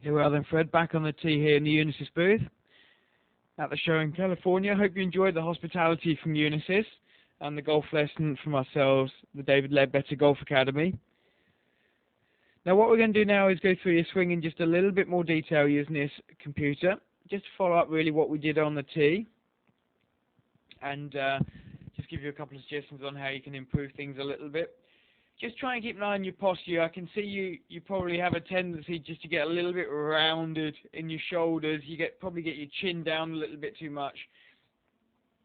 Here we are then, Fred, back on the tee here in the Unisys booth at the show in California. Hope you enjoyed the hospitality from Unisys and the golf lesson from ourselves, the David Leadbetter Golf Academy. Now what we're going to do now is go through your swing in just a little bit more detail using this computer, just to follow up really what we did on the tee, and just give you a couple of suggestions on how you can improve things a little bit. Just try and keep an eye on your posture. I can see you probably have a tendency just to get a little bit rounded in your shoulders. You probably get your chin down a little bit too much.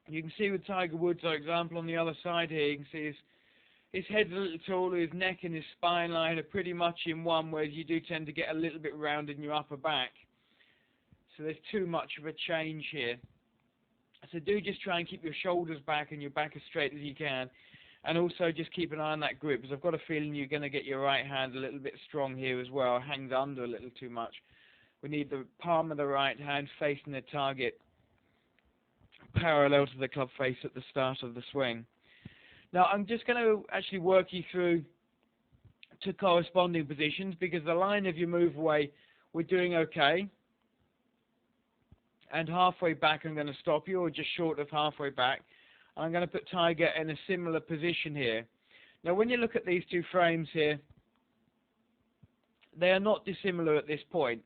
You can see with Tiger Woods, for example, on the other side here, you can see his head's a little taller, his neck and his spine line are pretty much in one, whereas you do tend to get a little bit rounded in your upper back. So there's too much of a change here. So do just try and keep your shoulders back and your back as straight as you can. And also just keep an eye on that grip, because I've got a feeling you're going to get your right hand a little bit strong here as well. It hangs under a little too much. We need the palm of the right hand facing the target, parallel to the club face at the start of the swing. Now I'm just going to actually work you through to corresponding positions, because the line of your move away, we're doing okay. And halfway back I'm going to stop you, or just short of halfway back. I'm going to put Tiger in a similar position here. Now when you look at these two frames here, they are not dissimilar at this point.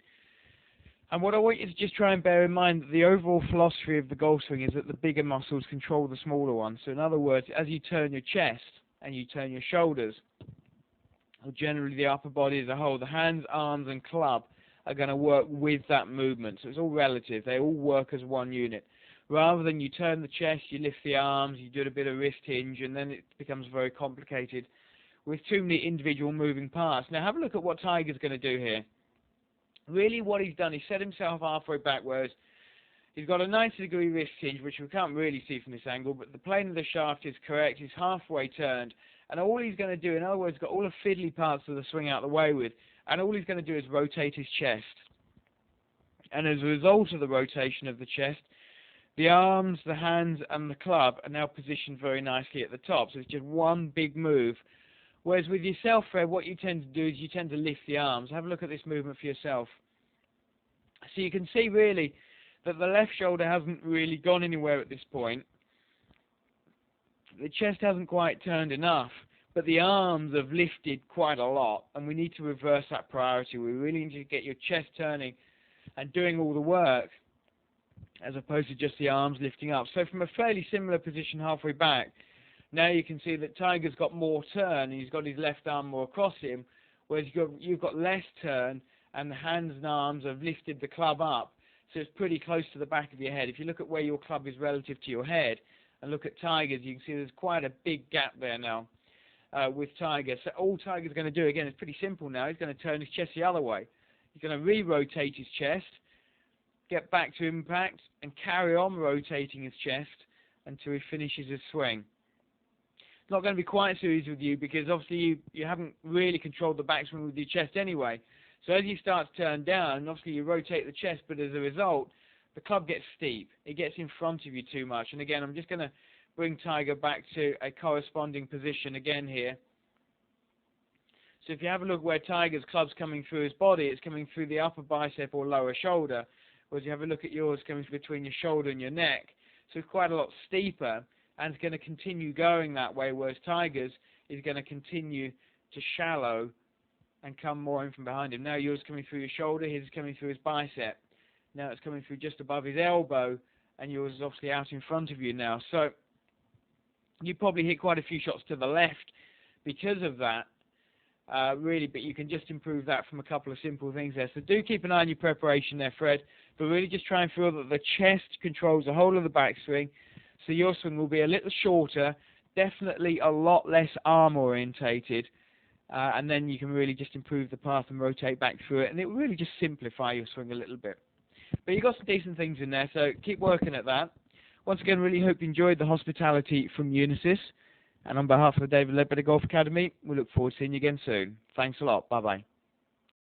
And what I want you to just try and bear in mind, that the overall philosophy of the golf swing is that the bigger muscles control the smaller ones. So in other words, as you turn your chest and you turn your shoulders, or generally the upper body as a whole, the hands, arms and club are going to work with that movement. So it's all relative. They all work as one unit. Rather than you turn the chest, you lift the arms, you do a bit of wrist hinge, and then it becomes very complicated with too many individual moving parts. Now have a look at what Tiger's going to do here. Really what he's done, he set himself halfway backwards. He's got a 90-degree wrist hinge, which we can't really see from this angle, but the plane of the shaft is correct. He's halfway turned, and all he's going to do, in other words, got all the fiddly parts of the swing out of the way with, and all he's going to do is rotate his chest. And as a result of the rotation of the chest, the arms, the hands and the club are now positioned very nicely at the top. So it's just one big move. Whereas with yourself, Fred, what you tend to do is you tend to lift the arms. Have a look at this movement for yourself. So you can see really that the left shoulder hasn't really gone anywhere at this point. The chest hasn't quite turned enough, but the arms have lifted quite a lot, and we need to reverse that priority. We really need to get your chest turning and doing all the work, as opposed to just the arms lifting up. So from a fairly similar position halfway back, now you can see that Tiger's got more turn, and he's got his left arm more across him, whereas you've got less turn, and the hands and arms have lifted the club up, so it's pretty close to the back of your head. If you look at where your club is relative to your head, and look at Tiger's, you can see there's quite a big gap there now with Tiger. So all Tiger's going to do, again, is pretty simple now. He's going to turn his chest the other way. He's going to re-rotate his chest, get back to impact, and carry on rotating his chest until he finishes his swing. It's not going to be quite so easy with you, because obviously you haven't really controlled the backswing with your chest anyway. So as you start to turn down, obviously you rotate the chest, but as a result, the club gets steep. It gets in front of you too much. And again, I'm just going to bring Tiger back to a corresponding position again here. So if you have a look where Tiger's club's coming through his body, it's coming through the upper bicep or lower shoulder. Whereas you have a look at yours coming between your shoulder and your neck. So it's quite a lot steeper, and it's going to continue going that way, whereas Tiger's is going to continue to shallow and come more in from behind him. Now yours is coming through your shoulder, his is coming through his bicep. Now it's coming through just above his elbow, and yours is obviously out in front of you now. So you probably hit quite a few shots to the left because of that. Really, but you can just improve that from a couple of simple things there. So do keep an eye on your preparation there, Fred, but really just try and feel that the chest controls the whole of the backswing, so your swing will be a little shorter, definitely a lot less arm orientated, and then you can really just improve the path and rotate back through it, and it will really just simplify your swing a little bit. But you've got some decent things in there, so keep working at that. Once again, really hope you enjoyed the hospitality from Unisys. And on behalf of the David Leadbetter Golf Academy, we look forward to seeing you again soon. Thanks a lot. Bye-bye.